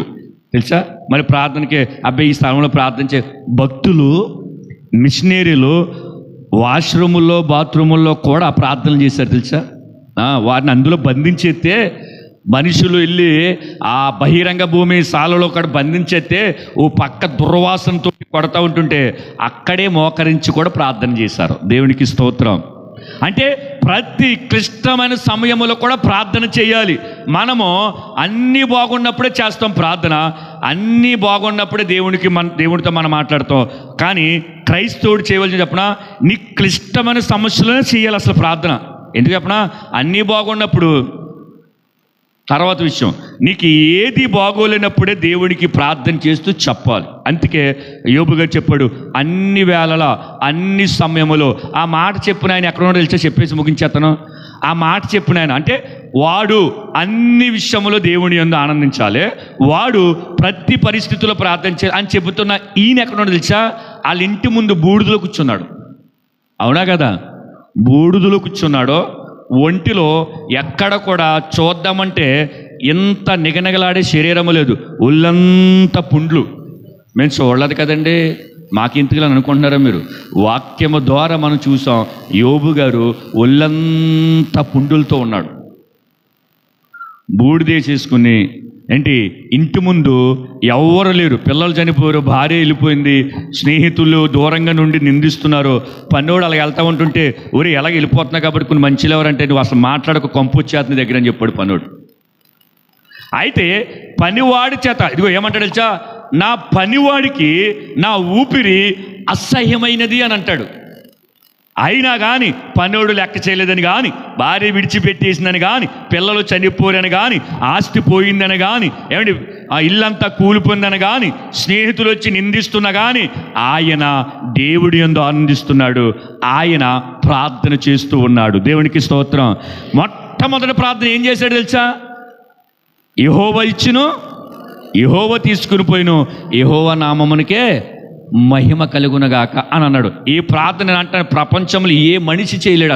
తెలుసా? మరి ప్రార్థనకి ఈ స్థలంలో ప్రార్థన భక్తులు, మిషనరీలు వాష్రూముల్లో బాత్రూముల్లో కూడా ప్రార్థనలు చేశారు. తెలుసా? వారిని అందులో బంధించేస్తే, మనుషులు వెళ్ళి ఆ బహిరంగ భూమి సాలలో కూడా బంధించేస్తే ఓ పక్క దుర్వాసనతో కొడతా ఉంటుంటే అక్కడే మోకరించి కూడా ప్రార్థన చేశారు. దేవునికి స్తోత్రం. అంటే ప్రతి క్లిష్టమైన సమయంలో కూడా ప్రార్థన చేయాలి. మనము అన్నీ బాగున్నప్పుడే చేస్తాం ప్రార్థన, అన్నీ బాగున్నప్పుడే దేవుడితో మనం మాట్లాడతాం. కానీ క్రైస్తవుడు చేయవలసింది చెప్పనా, నీ క్లిష్టమైన సమస్యలనే చేయాలి అసలు ప్రార్థన. ఎందుకు చెప్పనా? అన్నీ బాగున్నప్పుడు. తర్వాత విషయం, నీకు ఏది బాగోలేనప్పుడే దేవుడికి ప్రార్థన చేస్తూ చెప్పాలి. అందుకే యోబు గారు చెప్పాడు, అన్ని వేళలా అన్ని సమయములో. ఆ మాట చెప్పిన ఆయన ఎక్కడ ఉన్నాడో తెలిసే చెప్పేసి ముగించేస్తాను. ఆ మాట చెప్పిన ఆయన అంటే వాడు అన్ని విషయంలో దేవుని యందు ఆనందించాలి, వాడు ప్రతి పరిస్థితుల్లో ప్రార్థన చేయాలి అని చెబుతున్న ఈయన ఎక్కడ ఉన్నాడో తెలుసా? వాళ్ళ ఇంటి ముందు బూడిదలో కూర్చున్నాడు. అవునా కదా? బూడిదలో కూర్చున్నాడో, ఒంటిలో ఎక్కడ కూడా చూద్దామంటే ఎంత నిగనగలాడే శరీరము లేదు, ఒళ్ళంతా పుండ్లు. మేము చూడలేదు కదండి, మాకింతగా అనుకుంటున్నారా మీరు? వాక్యము ద్వారా మనం చూసాం, యోబు గారు ఒళ్ళంతా పుండులతో ఉన్నాడు. బూడిదేసేసుకుని ఏంటి, ఇంటి ముందు ఎవరు లేరు, పిల్లలు చనిపోయారు, భార్య వెళ్ళిపోయింది, స్నేహితులు దూరంగా నుండి నిందిస్తున్నారు. పన్నోడు అలా వెళ్తూ ఉంటుంటే, ఊరి ఎలాగ వెళ్ళిపోతున్నా కాబట్టి కొన్ని మంచిలు ఎవరంటే నువ్వు అసలు మాట్లాడక కొంపు వచ్చేస్తుంది దగ్గర అని చెప్పాడు పన్నోడు. అయితే పనివాడి చేత ఇదిగో ఏమంటాడు తెలుసా? నా పనివాడికి నా ఊపిరి అసహ్యమైనది అని అంటాడు. అయినా కానీ పన్నోడు లెక్క చేయలేదని కానీ, భార్య విడిచిపెట్టేసిందని కానీ, పిల్లలు చనిపోరని కానీ, ఆస్తి పోయిందని కానీ, ఏమండి ఆ ఇల్లంతా కూలిపోయిందని కానీ, స్నేహితులు వచ్చి నిందిస్తున్నా కానీ ఆయన దేవుడి యందు ఆనందిస్తున్నాడు. ఆయన ప్రార్థన చేస్తూ ఉన్నాడు. దేవునికి స్తోత్రం. మొట్టమొదటి ప్రార్థన ఏం చేశాడు తెలుసా? యెహోవా ఇచ్చును, యెహోవా తీసుకుని పోయిను, యెహోవా నామమునకే మహిమ కలుగునగాక అని అన్నాడు. ఈ ప్రార్థన అంటే ప్రపంచంలో ఏ మనిషి చేయలేడు,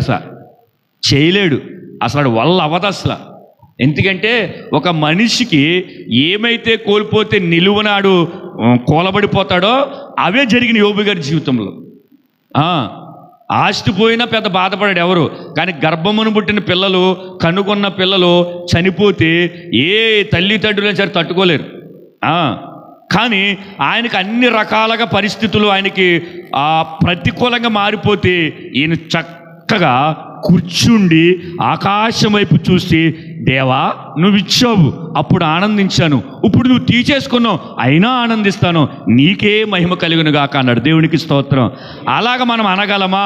అసలు వల్ల అవ్వదు అసలు. ఎందుకంటే ఒక మనిషికి ఏమైతే కోల్పోతే నిలువనాడు కూలబడిపోతాడో అవే జరిగిన యోబు గారి జీవితంలో. ఆస్తి పోయినా పెద్ద బాధపడాడు ఎవరు, కానీ గర్భమును పుట్టిన పిల్లలు, కనుగొన్న పిల్లలు చనిపోతే ఏ తల్లిదండ్రులైనా సరే తట్టుకోలేరు. కానీ ఆయనకి అన్ని రకాలుగా పరిస్థితులు ఆయనకి ప్రతికూలంగా మారిపోతే ఈయన చక్కగా కూర్చుండి ఆకాశం వైపు చూసి, దేవా నువ్వు ఇచ్చావు, అప్పుడు ఆనందించాను, ఇప్పుడు నువ్వు తీసేసుకున్నావు, అయినా ఆనందిస్తాను, నీకే మహిమ కలుగునుగాక అన్నాడు. దేవునికి స్తోత్రం. అలాగ మనం అనగలమా?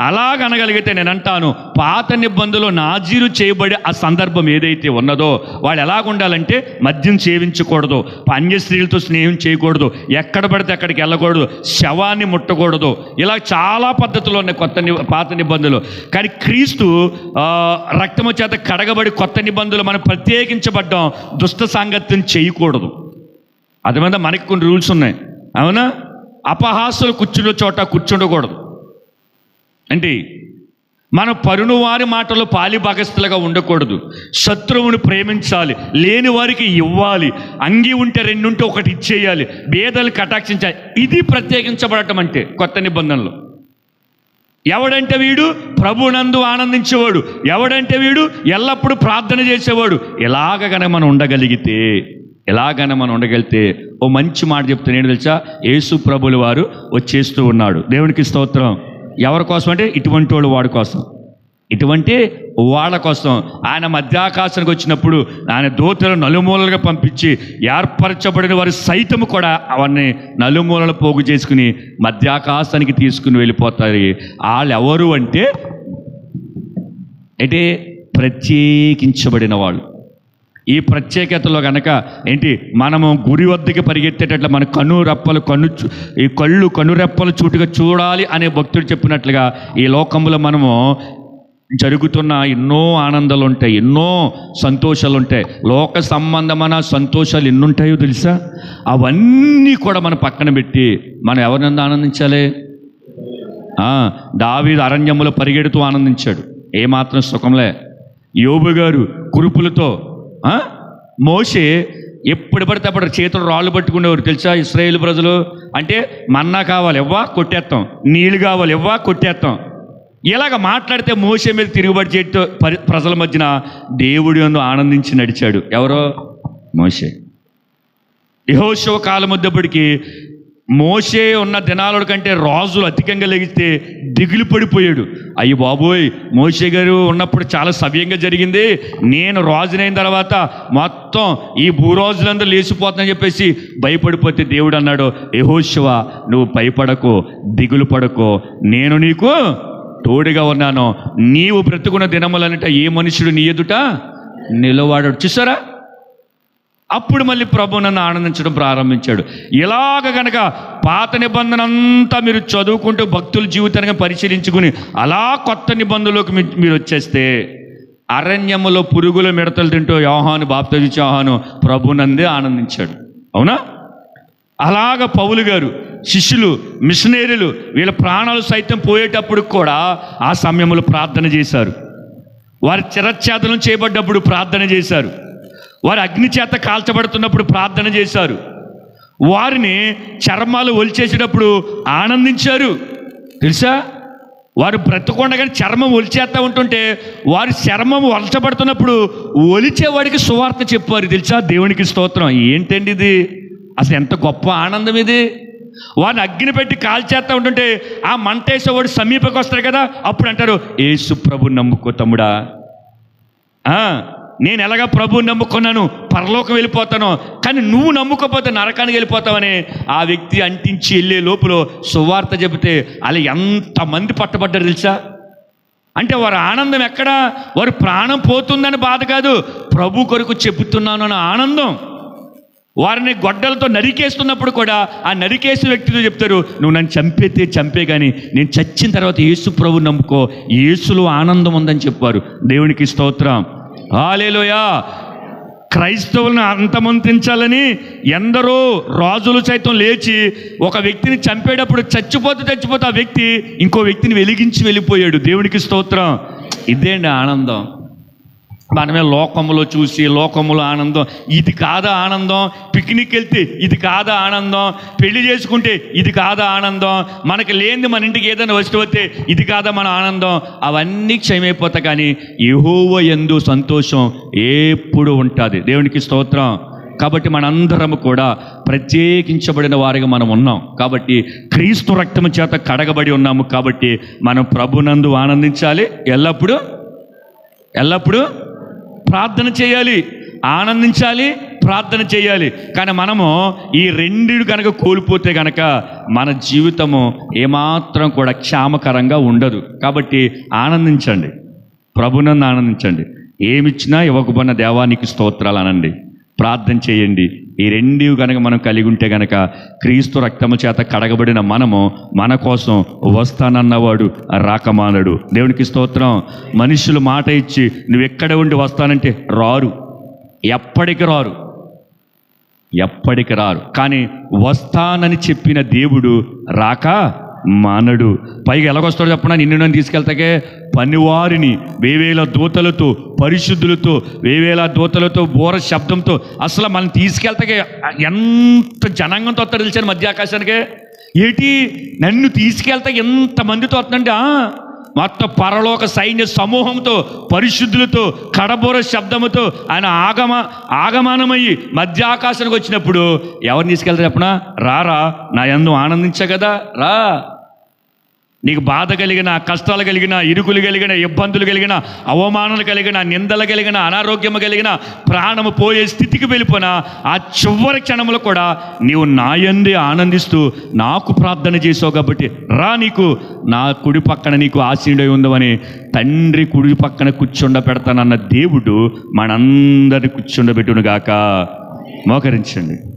అలాగ అనగలిగితే నేను అంటాను, పాత నిబంధనలో నాజీరు చేయబడే ఆ సందర్భం ఏదైతే ఉన్నదో వాడు ఎలాగుండాలంటే మద్యం సేవించకూడదు, అన్య స్త్రీలతో స్నేహం చేయకూడదు, ఎక్కడ పడితే అక్కడికి వెళ్ళకూడదు, శవాన్ని ముట్టకూడదు, ఇలా చాలా పద్ధతులు ఉన్నాయి పాత నిబంధనలు. కానీ క్రీస్తు రక్తము చేత కడగబడి కొత్త నిబంధనలు మనం ప్రత్యేకించబడ్డాం. దుష్ట సాంగత్యం చేయకూడదు. అది మీద మనకి కొన్ని రూల్స్ ఉన్నాయి, అవునా? అపహాస్యులు కూర్చునే చోట కూర్చుండకూడదు. అంటే మన పరును వారి మాటలు పాలిభాగస్తులుగా ఉండకూడదు. శత్రువుని ప్రేమించాలి, లేని వారికి ఇవ్వాలి, అంగి ఉంటే 2 ఉంటే 1 ఇచ్చేయాలి, భేదాలు కటాక్షించాలి. ఇది ప్రత్యేకించబడటం అంటే కొత్త నిబంధనలు. ఎవడంటే వీడు ప్రభునందు ఆనందించేవాడు, ఎవడంటే వీడు ఎల్లప్పుడూ ప్రార్థన చేసేవాడు. ఎలాగనే మనం ఉండగలిగితే ఓ మంచి మాట చెప్తాను ఏంటి తెలుసా? యేసు ప్రభుల వారు వచ్చేస్తూ ఉన్నాడు. దేవునికి స్తోత్రం. ఎవరి కోసం అంటే ఇటువంటి వాడి కోసం. ఇటువంటి వాళ్ళ కోసం ఆయన మధ్యాకాశానికి వచ్చినప్పుడు ఆయన దూతలను నలుమూలలుగా పంపించి ఏర్పరచబడిన వారు సైతము కూడా అవన్నీ నలుమూలలు పోగు చేసుకుని మధ్యాకాశానికి తీసుకుని వెళ్ళిపోతారు. వాళ్ళు ఎవరు అంటే ప్రత్యేకించబడిన వాళ్ళు. ఈ ప్రత్యేకతలో కనుక మనము గురి వద్దకి పరిగెత్తేటట్లు మన కన్నురెప్పలు చూటుగా చూడాలి అనే భక్తుడు చెప్పినట్లుగా ఈ లోకంలో మనము జరుగుతున్న ఎన్నో ఆనందాలు ఉంటాయి, ఎన్నో సంతోషాలు ఉంటాయి. లోక సంబంధమైన సంతోషాలు ఎన్నుంటాయో తెలుసా? అవన్నీ కూడా మనం పక్కన పెట్టి మనం ఎవరినందు ఆనందించాలి? దావీదు అరణ్యములో పరిగెడుతూ ఆనందించాడు, ఏమాత్రం సుఖంలే. యోబు గారు కురుపులతో, మోషే ఎప్పుడు పడితే అప్పుడు చేతులు రాళ్ళు పట్టుకునేవారు తెలుసా? ఇశ్రాయేలు ప్రజలు అంటే మన్నా కావాలి ఎవ్వా కొట్టేస్తాం, నీళ్ళు కావాలి ఎవ్వా కొట్టేస్తాం. ఇలాగ మాట్లాడితే మోషే మీద తిరుగుబడి చేయటం ప్రజల మధ్యన దేవుడి యందు ఆనందించి నడిచాడు. ఎవరో? మోషే. యెహోషువ కాలం వచ్చేప్పటికి మోషే ఉన్న దినాల కంటే రాజులు అధికంగా లెగిస్తే దిగులు పడిపోయాడు. అయ్యి బాబోయ్, మోషే గారు ఉన్నప్పుడు చాలా సవ్యంగా జరిగింది, నేను రాజునైన తర్వాత మొత్తం ఈ భూరాజులందరూ లేచిపోతుందని చెప్పేసి భయపడిపోతే దేవుడు అన్నాడు, యెహోషువ నువ్వు భయపడకు, దిగులు పడకు, నేను నీకు తోడుగా ఉన్నాను. నీవు బ్రతుకున్న దినములనంట ఏ మనుషుడు నీ ఎదుట నిలవాడాడు. చూసారా? అప్పుడు మళ్ళీ ప్రభు నన్ను ఆనందించడం ప్రారంభించాడు. ఇలాగ కనుక పాత నిబంధన అంతా మీరు చదువుకుంటూ భక్తుల జీవితాన్ని పరిశీలించుకుని అలా కొత్త నిబంధనలోకి మీరు వచ్చేస్తే అరణ్యములో పురుగుల మిడతలు తింటూ యోహాను బాప్తిస్మం యోహాను ప్రభునందే ఆనందించాడు. అవునా? అలాగ పౌలు గారు, శిష్యులు, మిషనరీలు వీళ్ళ ప్రాణాలు సైతం పోయేటప్పుడు కూడా ఆ సమయంలో ప్రార్థన చేశారు. వారి చిరఛేదనం చేయబడ్డప్పుడు ప్రార్థన చేశారు. వారు అగ్ని చేత కాల్చబడుతున్నప్పుడు ప్రార్థన చేశారు. వారిని చర్మాలు ఒలిచేసేటప్పుడు ఆనందించారు. తెలుసా? వారు బ్రతకుండగానే చర్మం ఒలిచేస్తూ ఉంటుంటే వారి చర్మం వలచబడుతున్నప్పుడు ఒలిచేవాడికి సువార్త చెప్పారు. తెలుసా? దేవునికి స్తోత్రం. ఏంటండి ఇది? అసలు ఎంత గొప్ప ఆనందం ఇది! వారిని అగ్ని పెట్టి కాల్చేస్తూ ఉంటుంటే ఆ మంటేసేవాడు సమీపకు వస్తాడు కదా, అప్పుడు అంటారు, యేసు ప్రభు నమ్ముకో తమ్ముడా, నేను ఎలాగా ప్రభువుని నమ్ముకున్నాను, పరలోకం వెళ్ళిపోతాను, కానీ నువ్వు నమ్ముకోపోతే నరకానికి వెళ్ళిపోతావని ఆ వ్యక్తి అంటించి వెళ్ళే లోపల సువార్త చెబితే అలా ఎంతమంది పట్టబడ్డారు తెలుసా? అంటే వారి ఆనందం ఎక్కడా? వారి ప్రాణం పోతుందని బాధ కాదు, ప్రభు కొరకు చెబుతున్నాను అన్న ఆనందం. వారిని గొడ్డలతో నరికేస్తున్నప్పుడు కూడా ఆ నరికేసిన వ్యక్తితో చెప్తారు, నువ్వు నన్ను చంపేతే చంపే, కానీ నేను చచ్చిన తర్వాత యేసు ప్రభు నమ్ముకో, యేసులో ఆనందం ఉందని చెప్పారు. దేవునికి స్తోత్రం. హల్లెలూయా. క్రైస్తవులను అంతమొందించాలని ఎందరో రాజులు సైతం లేచి ఒక వ్యక్తిని చంపేటప్పుడు చచ్చిపోతే ఆ వ్యక్తి ఇంకో వ్యక్తిని వెలిగించి వెళ్ళిపోయాడు. దేవునికి స్తోత్రం. ఇదేంటి ఆనందం? మనమే లోకములో చూసి లోకములో ఆనందం, ఇది కాదా ఆనందం? పిక్నిక్ వెళ్తే ఇది కాదా ఆనందం? పెళ్లి చేసుకుంటే ఇది కాదా ఆనందం? మనకి లేనిది మన ఇంటికి ఏదైనా వస్తువు వస్తే ఇది కాదా మన ఆనందం? అవన్నీ క్షయమైపోతా, కానీ యెహోవా యందు సంతోషం ఎప్పుడు ఉంటుంది. దేవునికి స్తోత్రం. కాబట్టి మనందరము కూడా ప్రత్యేకించబడిన వారిగా మనం ఉన్నాం. కాబట్టి క్రీస్తు రక్తము చేత కడగబడి ఉన్నాము. కాబట్టి మనం ప్రభునందు ఆనందించాలి, ఎల్లప్పుడూ ప్రార్థన చేయాలి, ఆనందించాలి, ప్రార్థన చేయాలి. కానీ మనము ఈ రెండిటి కనుక కోల్పోతే కనుక మన జీవితము ఏమాత్రం కూడా క్షేమకరంగా ఉండదు. కాబట్టి ఆనందించండి, ప్రభునందు ఆనందించండి. ఏమిచ్చినా ఇవ్వకపోయిన దేవానికి స్తోత్రాలు అనండి, ప్రార్థన చేయండి. ఈ రెండు కనుక మనం కలిగి ఉంటే కనుక క్రీస్తు రక్తము చేత కడగబడిన మనము మన కోసం వస్తానన్నవాడు రాకమానడు. దేవునికి స్తోత్రం. మనుషులు మాట ఇచ్చి నువ్వు ఎక్కడ ఉండి వస్తానంటే రారు, ఎప్పటికి రారు. కానీ వస్తానని చెప్పిన దేవుడు రాక మానడు. పైగా ఎలాగొస్తాడో చెప్పనా? నిన్ను నన్ను తీసుకెళ్తాకే పనివారిని వేవేల దూతలతో, పరిశుద్ధులతో, వేవేల దూతలతో, బోర శబ్దంతో అసలు మనం తీసుకెళ్తాకే ఎంత జనాంగంతో వస్తాడు తెలిసాను మధ్యాకాశానికే. ఏంటి నన్ను తీసుకెళ్తా ఎంతమందితో వస్తుందంటే మొత్తం పరలోక సైన్య సమూహంతో, పరిశుద్ధులతో, కడబోర శబ్దముతో ఆయన ఆగమనమయ్యి మధ్యాకాశానికి వచ్చినప్పుడు ఎవరిని తీసుకెళ్తా చెప్పనా? రారా, నా యందు ఆనందించా కదా, రా, నీకు బాధ కలిగిన, కష్టాలు కలిగిన, ఇరుకులు కలిగిన, ఇబ్బందులు కలిగిన, అవమానాలు కలిగిన, నిందలు కలిగిన, అనారోగ్యం కలిగిన, ప్రాణము పోయే స్థితికి వెళ్ళిపోయినా ఆ చివరి క్షణంలో కూడా నీవు నా యందే ఆనందిస్తూ నాకు ప్రార్థన చేసావు కాబట్టి రా, నీకు నా కుడి పక్కన నీకు ఆశీనుడై ఉందవని తండ్రి కుడి పక్కన కూర్చుండబెడతానన్న దేవుడు మనందరినీ కూర్చుండబెట్టును గాక. మోకరించండి.